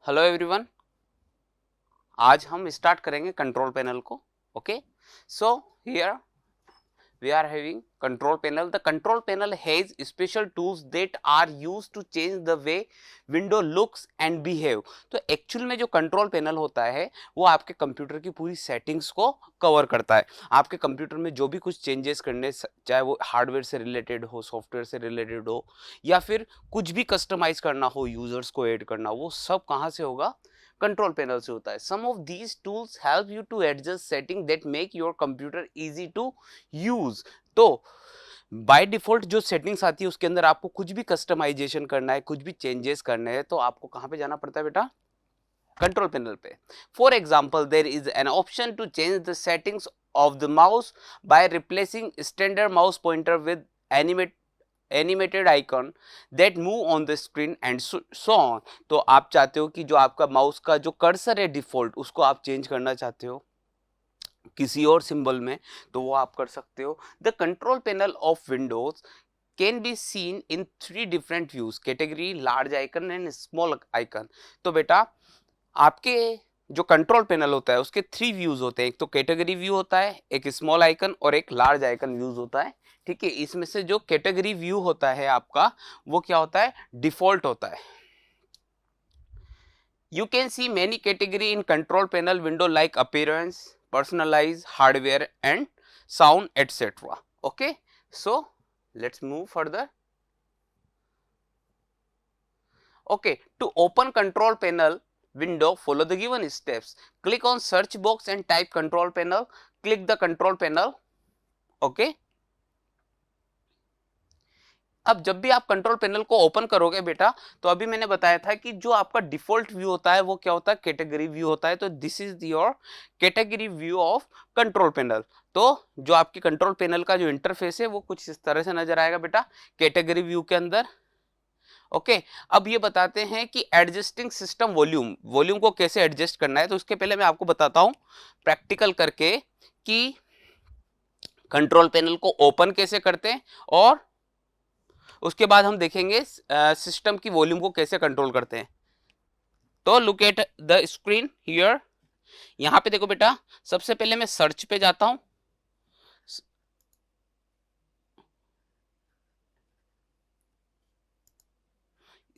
Hello everyone, आज हम start करेंगे कंट्रोल पैनल को. Okay, so here we are having control panel. The control panel has special tools that are used to change the way window looks and behave. तो actual में जो control panel होता है वो आपके computer की पूरी सेटिंग्स को कवर करता है. आपके कंप्यूटर में जो भी कुछ चेंजेस करने, चाहे वो हार्डवेयर से रिलेटेड हो, सॉफ्टवेयर से रिलेटेड हो, या फिर कुछ भी कस्टमाइज करना हो, यूजर्स को ऐड करना, वो सब कहाँ से होगा? कंट्रोल पैनल से होता है. Some of these tools help you to adjust setting that make your computer easy to use. तो बाय डिफॉल्ट जो सेटिंग्स आती है उसके अंदर आपको कुछ भी कस्टमाइजेशन करना है, कुछ भी चेंजेस करने हैं, तो आपको कहां पे जाना पड़ता है बेटा? कंट्रोल पैनल पे. For example, there is an option to change the settings of the mouse by replacing standard mouse pointer with animated icon that move on the screen and so on. तो आप चाहते हो कि जो आपका mouse का जो कर्सर है डिफॉल्ट, उसको आप चेंज करना चाहते हो किसी और सिंबल में, तो वो आप कर सकते हो. The control panel of Windows can be seen in 3 different views: category, large icon and small icon. तो बेटा आपके जो कंट्रोल पैनल होता है उसके 3 व्यूज होते हैं. एक तो कैटेगरी व्यू होता है, एक स्मॉल आइकन और एक लार्ज आइकन व्यूज होता है. ठीक है, इसमें से जो कैटेगरी व्यू होता है आपका, वो क्या होता है? डिफॉल्ट होता है. You can see many category in control panel window like appearance, personalize, hardware and sound, etc. Okay, so let's move further. Okay, to open control panel window, follow the given steps. Click on search box and type control panel. Click the control panel. Okay. अब जब भी आप control panel को open करोगे बेटा, तो अभी मैंने बताया था कि जो आपका डिफॉल्ट व्यू होता है वो क्या होता है? कैटेगरी व्यू होता है. तो this is your category view of control panel. तो जो आपकी कंट्रोल पैनल का जो इंटरफेस है वो कुछ इस तरह से नजर आएगा बेटा कैटेगरी व्यू के अंदर. ओके, अब ये बताते हैं कि एडजस्टिंग सिस्टम वॉल्यूम को कैसे एडजस्ट करना है. तो उसके पहले मैं आपको बताता हूं प्रैक्टिकल करके कि कंट्रोल पैनल को ओपन कैसे करते हैं, और उसके बाद हम देखेंगे सिस्टम की वॉल्यूम को कैसे कंट्रोल करते हैं. तो look at the screen here. यहां पे देखो बेटा, सबसे पहले मैं सर्च पे जाता हूं.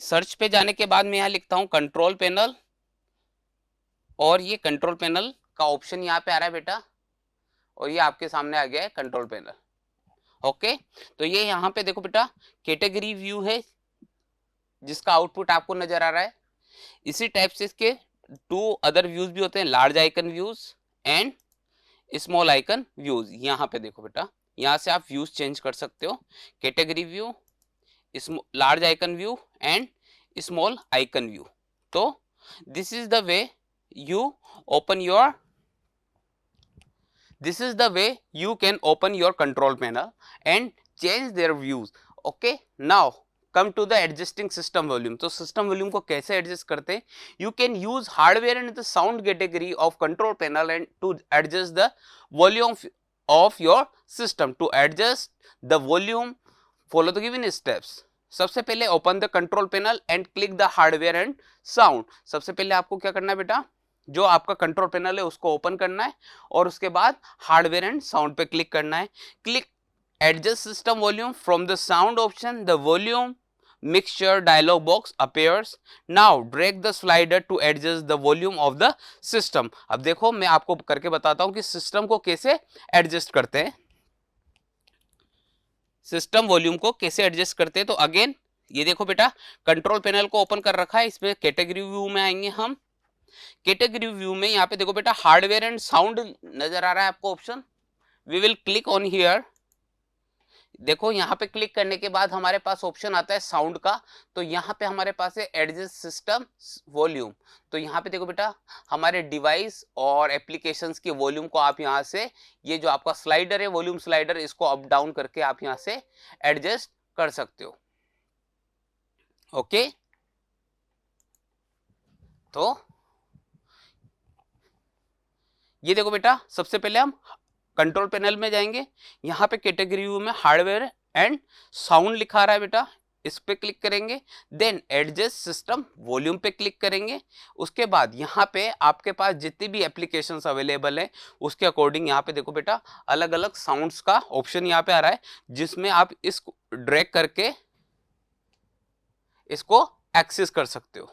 सर्च पे जाने के बाद मैं यहां लिखता हूं कंट्रोल पैनल, और ये कंट्रोल पैनल का ऑप्शन यहां पे आ रहा है बेटा, और ये आपके सामने आ गया है कंट्रोल पैनल. ओके, तो ये यहां पे देखो बेटा कैटेगरी व्यू है जिसका आउटपुट आपको नजर आ रहा है. इसी टाइप से इसके 2 अदर व्यूज भी होते हैं, large icon views and small icon views. यहाँ पे देखो बेटा, यहाँ से आप व्यूज चेंज कर सकते हो: category view, large icon view and small icon view. तो this is the way you open your this is the way you can open your control panel and change their views. Okay, now come to the adjusting system volume. तो system volume को कैसे adjust करते हैं? You can use hardware and the sound category of control panel and to adjust the volume of your system. To adjust the volume, follow the given steps. सबसे पहले open the control panel and click the hardware and sound. सबसे पहले आपको क्या करना है बेटा? जो आपका कंट्रोल पैनल है उसको ओपन करना है, और उसके बाद हार्डवेयर एंड साउंड पे क्लिक करना है. Click adjust system volume from the sound option. The volume mixture dialog box appears. Now drag the slider to adjust the volume of the system. अब देखो मैं आपको करके बताता हूं कि सिस्टम को कैसे एडजस्ट करते हैं, सिस्टम वॉल्यूम को कैसे एडजस्ट करते हैं. तो अगेन ये देखो बेटा, कंट्रोल पैनल को ओपन कर रखा है. इसमें कैटेगरी व्यू में आएंगे हम. कैटेगरी व्यू में यहाँ पे देखो बेटा हार्डवेयर एंड साउंड नजर आ रहा है आपको option. We will click on here. देखो यहाँ पे क्लिक करने के बाद हमारे पास ऑप्शन आता है साउंड का. तो यहाँ पे हमारे पास है एडजस्ट सिस्टम वॉल्यूम. तो यहाँ पे देखो बेटा हमारे डिवाइस और एप्लीकेशंस की वॉल्यूम को आप यहाँ से, ये जो आपका स्लाइडर है वॉल्यूम स्लाइडर, इसको अप डाउन करके आप यहाँ से एडजस्ट कर सकते हो. ओके, तो ये देखो बेटा, सबसे पहले हम कंट्रोल पैनल में जाएंगे. यहाँ पे कैटेगरी व्यू में हार्डवेयर एंड साउंड लिखा रहा है बेटा. इस पे क्लिक करेंगे, देन एडजस्ट सिस्टम वॉल्यूम पे क्लिक करेंगे। उसके बाद यहाँ पे आपके पास जितनी भी एप्लीकेशंस अवेलेबल है उसके अकॉर्डिंग यहाँ पे देखो बेटा अलग अलग साउंड्स का ऑप्शन यहाँ पे आ रहा है, जिसमें आप इसको ड्रैग करके इसको एक्सेस कर सकते हो।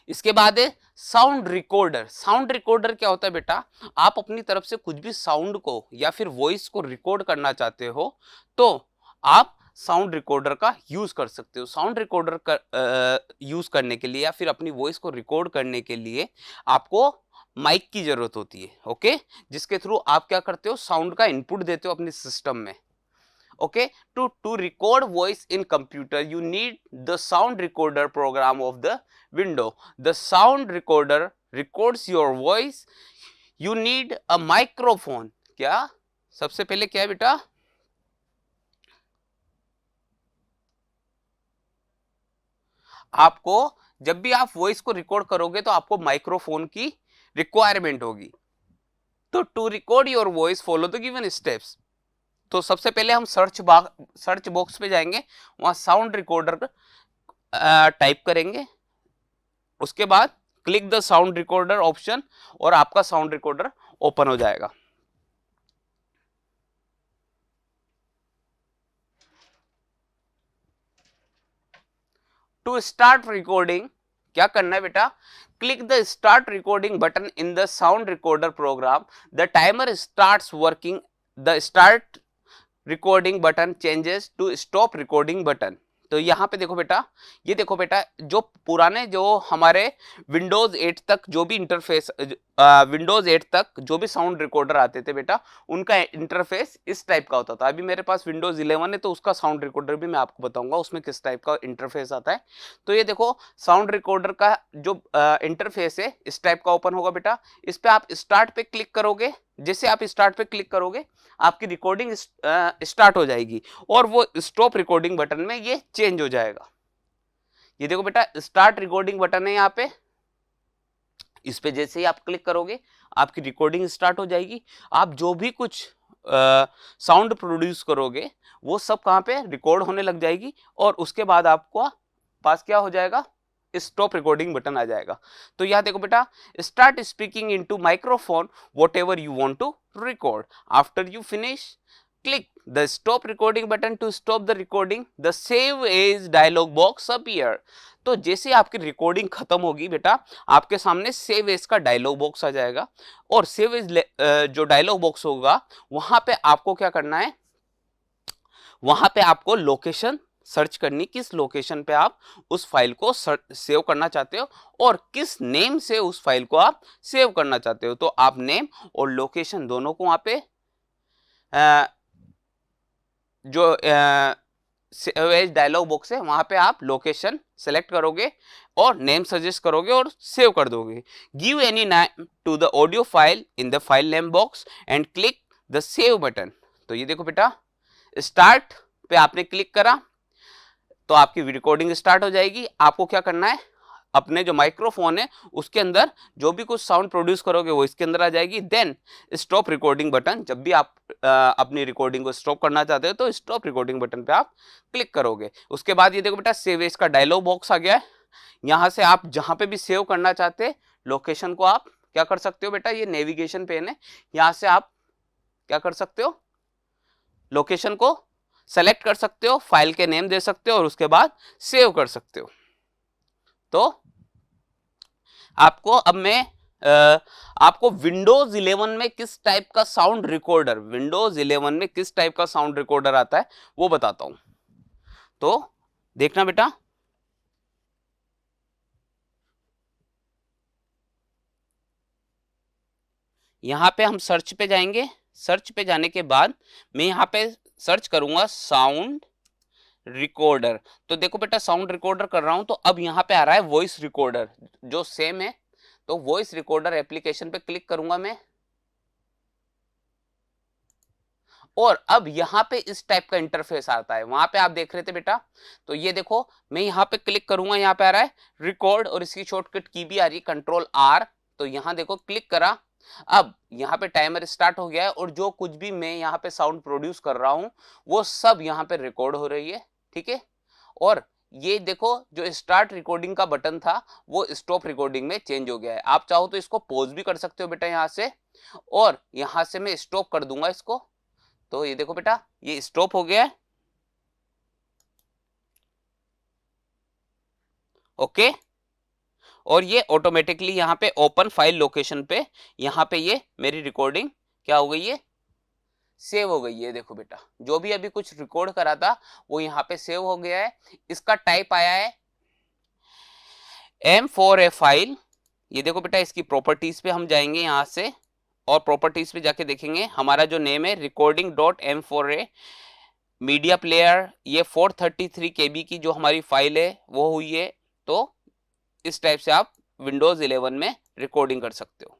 इसके बाद है साउंड रिकॉर्डर। साउंड रिकॉर्डर क्या होता है बेटा, आप अपनी तरफ से कुछ भी साउंड को या फिर वॉइस को रिकॉर्ड करना चाहते हो तो आप साउंड रिकॉर्डर का यूज कर सकते हो। साउंड रिकॉर्डर का यूज करने के लिए या फिर अपनी वॉइस को रिकॉर्ड करने के लिए आपको माइक की जरूरत होती है, ओके, जिसके थ्रू आप क्या करते हो, साउंड का इनपुट देते हो अपने सिस्टम में। Okay, to record voice in computer you need the sound recorder program of the window. The sound recorder records your voice. You need a microphone. क्या सबसे पहले क्या है बेटा, आपको जब भी आप वॉइस को रिकॉर्ड करोगे तो आपको माइक्रोफोन की रिक्वायरमेंट होगी। तो to record your voice follow the given steps. तो सबसे पहले हम सर्च बॉक्स पे जाएंगे, वहां साउंड रिकॉर्डर टाइप करेंगे। उसके बाद click the sound recorder option और आपका साउंड रिकॉर्डर ओपन हो जाएगा। टू स्टार्ट रिकॉर्डिंग क्या करना है बेटा, click the start recording button in the sound recorder program. The timer starts working, the start recording button changes to stop recording button. तो यहाँ पे देखो बेटा, ये देखो बेटा, जो पुराने जो हमारे विंडोज 8 तक जो भी इंटरफेस, विंडोज 8 तक जो भी साउंड रिकॉर्डर आते थे बेटा, उनका इंटरफेस इस टाइप का होता था। अभी मेरे पास विंडोज 11 है तो उसका साउंड रिकॉर्डर भी मैं आपको बताऊंगा उसमें किस टाइप का इंटरफेस आता है। तो ये देखो साउंड रिकॉर्डर का जो इंटरफेस है इस टाइप का ओपन होगा बेटा। इस पे आप स्टार्ट पे क्लिक करोगे, जैसे आप स्टार्ट पे क्लिक करोगे आपकी रिकॉर्डिंग स्टार्ट हो जाएगी और वो स्टॉप रिकॉर्डिंग बटन में ये चेंज हो जाएगा। ये देखो बेटा स्टार्ट रिकॉर्डिंग बटन है यहाँ पे, इस पे जैसे ही आप क्लिक करोगे आपकी रिकॉर्डिंग स्टार्ट हो जाएगी। आप जो भी कुछ साउंड प्रोड्यूस करोगे वो सब कहाँ पे रिकॉर्ड होने लग जाएगी और उसके बाद आपको पास क्या हो जाएगा, स्टॉप रिकॉर्डिंग बटन आ जाएगा। तो यहाँ देखो बेटा, start speaking into microphone whatever you want to record. After you finish click the stop recording button to stop the recording. The save as dialog box appear. तो जैसे आपकी रिकॉर्डिंग खत्म होगी बेटा आपके सामने सेव एज का डायलॉग बॉक्स आ जाएगा और सेव एज जो डायलॉग बॉक्स होगा वहां पे आपको क्या करना है, वहां पे आपको लोकेशन सर्च करनी, किस लोकेशन पे आप उस फाइल को सेव करना चाहते हो और किस नेम से उस फाइल को आप सेव करना चाहते हो। तो आप नेम और लोकेशन दोनों को वहां पे जो सेव एज डायलॉग बॉक्स है वहां पे आप लोकेशन सेलेक्ट करोगे और नेम सजेस्ट करोगे और सेव कर दोगे। Give any name to the audio file in the file name box and click the save button. तो ये देखो बेटा स्टार्ट पे आपने क्लिक करा तो आपकी रिकॉर्डिंग स्टार्ट हो जाएगी। आपको क्या करना है, अपने जो माइक्रोफोन है उसके अंदर जो भी कुछ साउंड प्रोड्यूस करोगे वो इसके अंदर आ जाएगी। देन स्टॉप रिकॉर्डिंग बटन, जब भी आप अपनी रिकॉर्डिंग को स्टॉप करना चाहते हो तो स्टॉप रिकॉर्डिंग बटन पे आप क्लिक करोगे। उसके बाद ये देखो बेटा सेव एज का डायलॉग बॉक्स आ गया है। यहाँ से आप जहां पे भी सेव करना चाहते लोकेशन को आप क्या कर सकते हो बेटा, ये नेविगेशन पेन है, यहाँ से आप क्या कर सकते हो, लोकेशन को सेलेक्ट कर सकते हो, फाइल के नेम दे सकते हो और उसके बाद सेव कर सकते हो। तो आपको अब मैं आपको विंडोज 11 में किस टाइप का साउंड रिकॉर्डर, विंडोज 11 में किस टाइप का साउंड रिकॉर्डर आता है वो बताता हूं। तो देखना बेटा, यहां पे हम सर्च पे जाएंगे। सर्च पे जाने के बाद मैं यहां पे सर्च करूंगा साउंड रिकॉर्डर। तो देखो बेटा साउंड रिकॉर्डर कर रहा हूं तो अब यहां पे आ रहा है वॉइस रिकॉर्डर जो सेम है। तो वॉइस रिकॉर्डर एप्लीकेशन पे क्लिक करूंगा मैं और अब यहां पे इस टाइप का इंटरफेस आता है। वहां पे आप देख रहे थे बेटा, तो ये देखो मैं यहां पे क्लिक करूंगा, यहां पे आ रहा है रिकॉर्ड और इसकी शॉर्टकट की भी आ रही है कंट्रोल आर। तो यहां देखो क्लिक करा अब यहाँ पे टाइमर स्टार्ट हो गया है और जो कुछ भी मैं यहाँ पे साउंड प्रोड्यूस कर रहा हूँ वो सब यहाँ पे रिकॉर्ड हो रही है, ठीक है। और ये देखो जो स्टार्ट रिकॉर्डिंग का बटन था वो स्टॉप रिकॉर्डिंग में चेंज हो गया है। आप चाहो तो इसको पॉज भी कर सकते हो बेटा यहाँ से, और यहाँ से मैं स्टॉप कर दूंगा इसको। तो ये देखो बेटा ये स्टॉप हो गया है, ओके। और ये ऑटोमेटिकली यहाँ पे ओपन फाइल लोकेशन पे यहाँ पे ये मेरी रिकॉर्डिंग क्या हो गई है, सेव हो गई है। देखो बेटा जो भी अभी कुछ रिकॉर्ड करा था वो यहाँ पे सेव हो गया है। इसका टाइप आया है M4A फाइल। ये देखो बेटा इसकी प्रॉपर्टीज पे हम जाएंगे यहाँ से, और प्रॉपर्टीज पे जाके देखेंगे हमारा जो नेम है recording.m4a मीडिया प्लेयर, ये 433 KB की जो हमारी फाइल है वो हुई है। तो इस टाइप से आप विंडोज 11 में रिकॉर्डिंग कर सकते हो।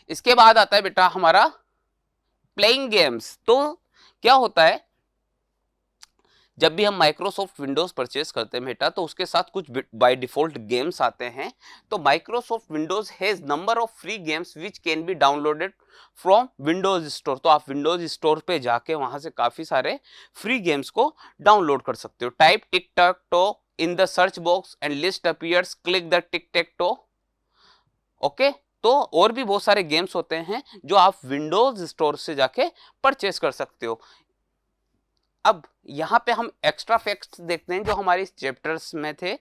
इसके बाद आता है बेटा हमारा प्लेइंग गेम्स। तो क्या होता है जब भी हम माइक्रोसॉफ्ट विंडोज परचेज करते हैं बेटा तो उसके साथ कुछ बाय डिफॉल्ट गेम्स आते हैं। तो Microsoft Windows has number of free games which can be downloaded from Windows store. तो आप विंडोज स्टोर पे जाके वहां से काफी सारे फ्री गेम्स को डाउनलोड कर सकते हो। Type tick tech toe in the search box and list appears, click the tick tech to, okay. तो और भी बहुत सारे गेम्स होते हैं जो आप विंडोज स्टोर से जाके परचेज कर सकते हो। अब यहाँ पे हम एक्स्ट्रा फैक्ट्स देखते हैं जो हमारे इस चैप्टर्स में थे।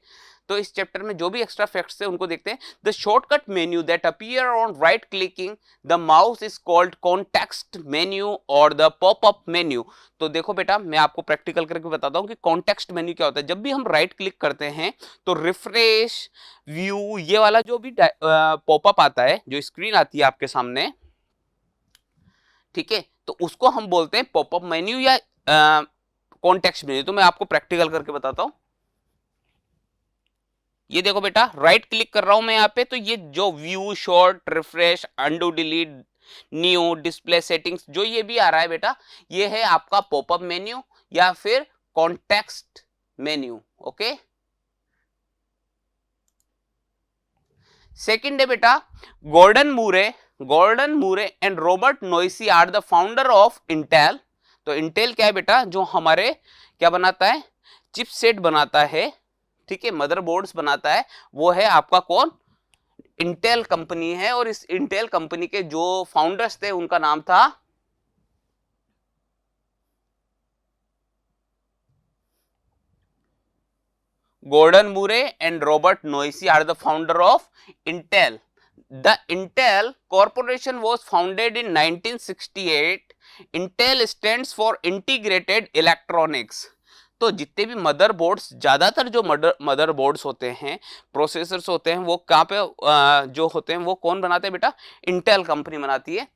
तो इस चैप्टर में जो भी एक्स्ट्रा फैक्ट्स थे उनको देखते हैं। The shortcut menu that appear on right clicking the mouse is called context menu और द पॉपअप मेन्यू। तो देखो बेटा मैं आपको प्रैक्टिकल करके बताता हूँ कि कॉन्टेक्स्ट मेन्यू क्या होता है। जब भी हम राइट क्लिक करते हैं तो रिफ्रेश व्यू ये वाला जो भी पॉपअप आता है, जो स्क्रीन आती है आपके सामने, ठीक है, तो उसको हम बोलते हैं पॉपअप मेन्यू या कॉन्टेक्स्ट मेन्यू। तो मैं आपको प्रैक्टिकल करके बताता हूं। ये देखो बेटा राइट क्लिक कर रहा हूं मैं यहाँ पे, तो ये जो view, short, refresh, undo, delete, new, display settings जो ये भी आ रहा है बेटा ये है आपका पॉपअप मेन्यू या फिर कॉन्टेक्स्ट मेन्यू, ओके। सेकंड है बेटा Gordon Moore and Robert Noyce are the founder of Intel. तो इंटेल क्या है बेटा, जो हमारे क्या बनाता है, चिपसेट बनाता है, ठीक है, मदरबोर्ड्स बनाता है, वो है आपका कौन, इंटेल कंपनी है। और इस इंटेल कंपनी के जो फाउंडर्स थे उनका नाम था Gordon Moore and Robert Noyce are the founder of Intel. The Intel Corporation was founded in 1968. Intel stands for Integrated Electronics। तो जितने भी मदरबोर्ड्स, ज्यादातर जो मदरबोर्ड्स होते हैं, प्रोसेसर्स होते हैं, वो कहाँ पे जो होते हैं वो कौन बनाते हैं बेटा, इंटेल कंपनी बनाती है।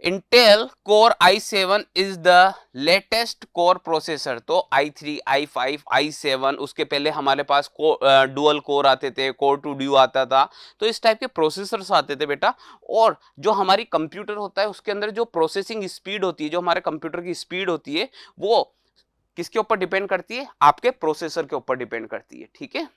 Intel Core i7 is the latest core processor. तो i3, i5, i7, उसके पहले हमारे पास डुअल कोर आते थे, कोर 2 ड्यू आता था। तो इस टाइप के प्रोसेसर्स आते थे बेटा। और जो हमारी कंप्यूटर होता है उसके अंदर जो प्रोसेसिंग स्पीड होती है, जो हमारे कंप्यूटर की स्पीड होती है, वो किसके ऊपर डिपेंड करती है, आपके प्रोसेसर के ऊपर डिपेंड करती है, ठीक है।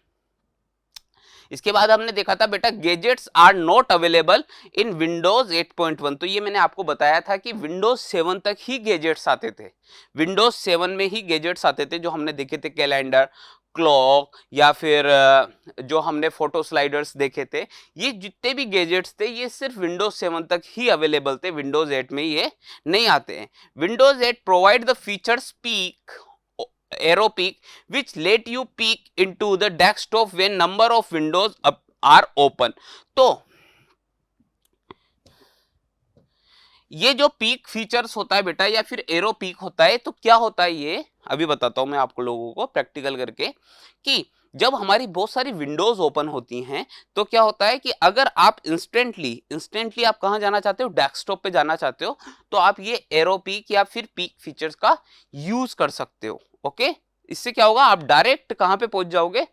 इसके बाद हमने देखा था बेटा gadgets are not available in Windows 8.1। तो ये मैंने आपको बताया था कि विंडोज 7 तक ही गैजेट्स आते थे, विंडोज 7 में ही गैजेट्स आते थे जो हमने देखे थे, कैलेंडर, क्लॉक, या फिर जो हमने फोटो स्लाइडर्स देखे थे। ये जितने भी गैजेट्स थे ये सिर्फ विंडोज 7 तक ही अवेलेबल थे, विंडोज 8 में ये नहीं आते हैं। Windows 8 provide the features peak, arrow peak which let you peek into the desktop when number of windows are open। तो ये जो पीक फीचर्स होता है बेटा या फिर एरो पीक होता है, तो क्या होता है ये अभी बताता हूं मैं आप लोगों को प्रैक्टिकल करके, कि जब हमारी बहुत सारी विंडोज ओपन होती हैं तो क्या होता है कि अगर आप इंस्टेंटली आप कहां जाना चाहते हो, डेस्कटॉप पे जाना चाहते हो, तो आप ये एरो पीक या फिर पीक फीचर्स का यूज कर सकते हो, ओके। इससे क्या होगा, आप डायरेक्ट कहां पे पहुंच जाओगे,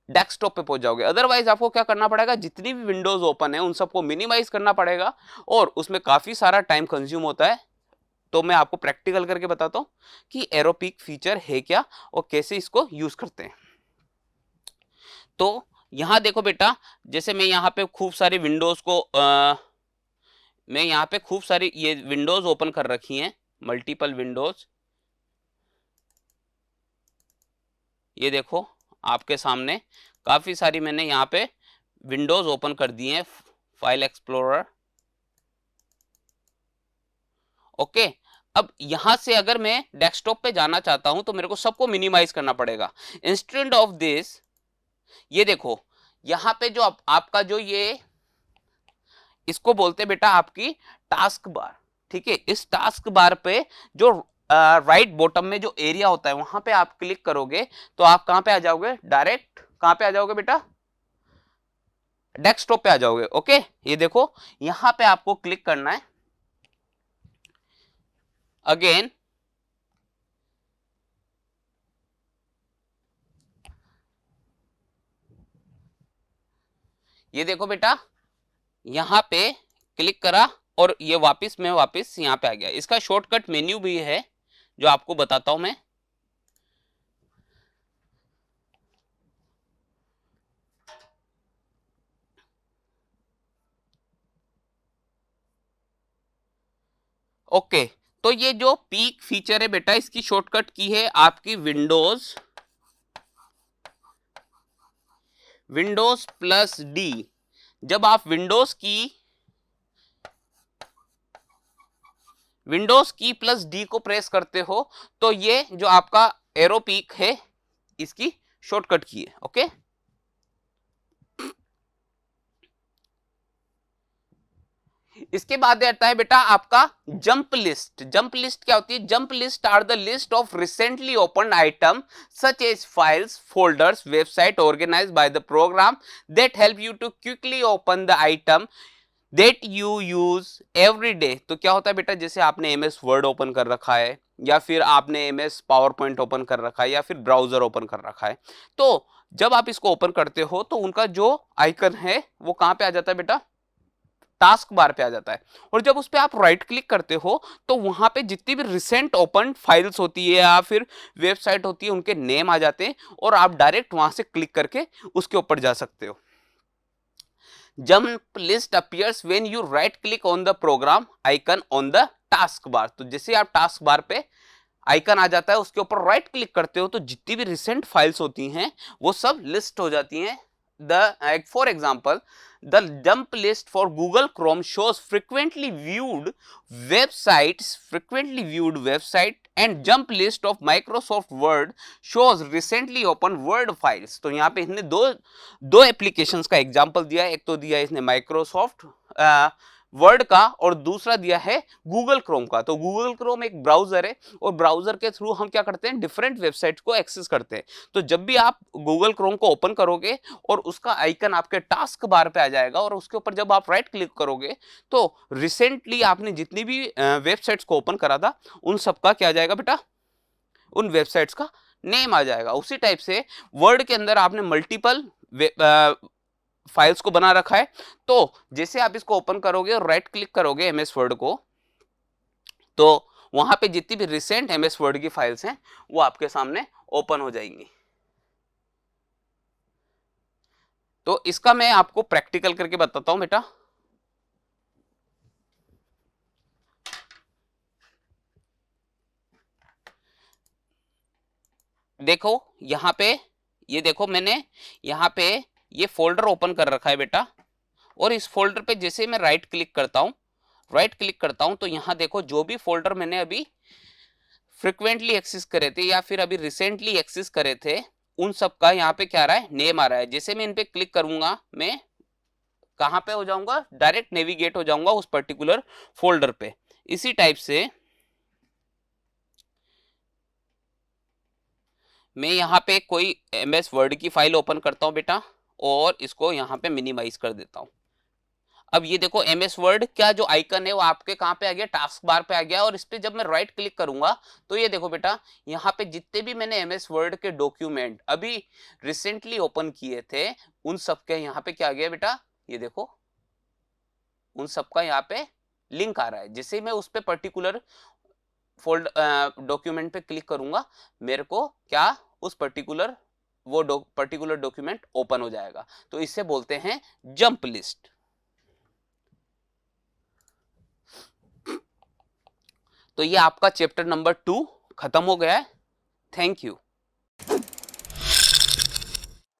डेस्कटॉप पे पहुंच जाओगे। अदरवाइज आपको क्या करना पड़ेगा, जितनी भी विंडोज ओपन है उन सबको मिनिमाइज करना पड़ेगा और उसमें काफी सारा टाइम कंज्यूम होता है। तो मैं आपको प्रैक्टिकल करके बताता हूं कि एरो पीक फीचर है क्या और कैसे इसको यूज करते हैं। तो यहां देखो बेटा, जैसे मैं यहाँ पे खूब सारी विंडोज को मैं यहाँ पे खूब सारी ये विंडोज ओपन कर रखी हैं, मल्टीपल विंडोज। ये देखो आपके सामने काफी सारी मैंने यहाँ पे विंडोज ओपन कर दी हैं, फाइल एक्सप्लोरर। ओके, अब यहां से अगर मैं डेस्कटॉप पे जाना चाहता हूं तो मेरे को सबको मिनिमाइज करना पड़ेगा। इंस्टेड ऑफ दिस, ये देखो यहां पे जो आपका जो ये इसको बोलते हैं बेटा आपकी टास्क बार। ठीक है, इस टास्क बार पे जो राइट बॉटम में जो एरिया होता है वहां पे आप क्लिक करोगे तो आप कहां पे आ जाओगे, डायरेक्ट कहां पे आ जाओगे बेटा, डेस्कटॉप पे आ जाओगे। ओके, ये देखो यहां पे आपको क्लिक करना है। अगेन ये देखो बेटा, यहां पे क्लिक करा और ये वापस मैं वापस यहां पे आ गया। इसका शॉर्टकट मेन्यू भी है जो आपको बताता हूं मैं। ओके, तो ये जो पीक फीचर है बेटा, इसकी शॉर्टकट की है आपकी विंडोज प्लस डी। जब आप विंडोज की प्लस डी को प्रेस करते हो तो ये जो आपका एरो पीक है इसकी शॉर्टकट की है। ओके, इसके बाद आता है बेटा आपका जंप लिस्ट। जंप लिस्ट क्या होती है? Jump list are the list of recently open item such as files, folders, website organized by the program that help you to quickly open the item that you use every day. तो क्या होता है बेटा, जैसे आपने MS word open कर रखा है या फिर आपने एमएस पावर पॉइंट ओपन कर रखा है या फिर ब्राउजर ओपन कर रखा है, तो जब आप इसको ओपन करते हो तो उनका जो आइकन है वो कहां पे आ जाता है बेटा, टास्क बार पे आ जाता है। और जब उस पर आप राइट क्लिक करते हो तो वहां पे जितनी भी रिसेंट ओपन फाइल्स होती है या फिर वेबसाइट होती है उनके नेम आ जाते हैं और आप डायरेक्ट वहां से क्लिक करके उसके ऊपर जा सकते हो। Jump list appears when you right click on the program icon on the task bar. तो जैसे आप टास्क बार पे आइकन आ जाता है उसके ऊपर राइट क्लिक करते हो तो जितनी भी रिसेंट फाइल्स होती हैं वो सब लिस्ट हो जाती हैं। For example, the dump list for Google Chrome shows frequently viewed website, and jump list of Microsoft Word shows recently opened Word files। तो यहाँ पे इसने दो एप्लीकेशंस का एग्जांपल दिया है। एक तो दिया है इसने माइक्रोसॉफ्ट वर्ड का और दूसरा दिया है गूगल क्रोम का। तो गूगल क्रोम एक ब्राउजर है और ब्राउजर के थ्रू हम क्या करते हैं, डिफरेंट वेबसाइट को एक्सेस करते हैं। तो जब भी आप गूगल क्रोम को ओपन करोगे और उसका आइकन आपके टास्क बार पे आ जाएगा और उसके ऊपर जब आप राइट क्लिक करोगे तो रिसेंटली आपने जितनी भी वेबसाइट्स को ओपन करा था उन सबका क्या आ जाएगा बेटा, उन वेबसाइट्स का नेम आ जाएगा। उसी टाइप से वर्ड के अंदर आपने मल्टीपल फाइल्स को बना रखा है, तो जैसे आप इसको ओपन करोगे और राइट क्लिक करोगे एमएस वर्ड को तो वहां पे जितनी भी रिसेंट एमएस वर्ड की फाइल्स हैं वो आपके सामने ओपन हो जाएंगी। तो इसका मैं आपको प्रैक्टिकल करके बताता हूं बेटा। देखो यहां पे, ये देखो मैंने यहां पे ये फोल्डर ओपन कर रखा है बेटा और इस फोल्डर पे जैसे मैं राइट क्लिक करता हूं तो यहां देखो जो भी फोल्डर मैंने अभी फ्रिक्वेंटली एक्सेस करे थे या फिर अभी रिसेंटली एक्सेस करे थे उन सब का यहाँ पे क्या आ रहा है, नेम आ रहा है। जैसे मैं इन पे क्लिक करूंगा मैं कहां पे हो जाऊंगा, डायरेक्ट नेविगेट हो जाऊंगा उस पर्टिकुलर फोल्डर पे। इसी टाइप से मैं यहाँ पे कोई एमएस वर्ड की फाइल ओपन करता हूं बेटा और इसको यहाँ पे मिनिमाइज कर देता हूं। अब ये देखो एमएस वर्ड क्या जो आइकन है वो आपके कहां पे आ गया, टास्क बार पे आ गया। और इस पे जब मैं राइट क्लिक करूंगा तो ये देखो बेटा यहाँ पे जितने भी मैंने एमएस वर्ड के डॉक्यूमेंट अभी रिसेंटली ओपन किए थे उन सब के यहाँ पे क्या आ गया बेटा, ये देखो उन सब का यहाँ पे लिंक आ रहा है। जैसे मैं उस पे पर्टिकुलर फोल्ड डॉक्यूमेंट पे क्लिक करूंगा मेरे को क्या उस पर्टिकुलर वो पर्टिकुलर डॉक्यूमेंट ओपन हो जाएगा। तो इसे बोलते हैं जंप लिस्ट। तो ये आपका चैप्टर नंबर 2 खत्म हो गया है। Thank you.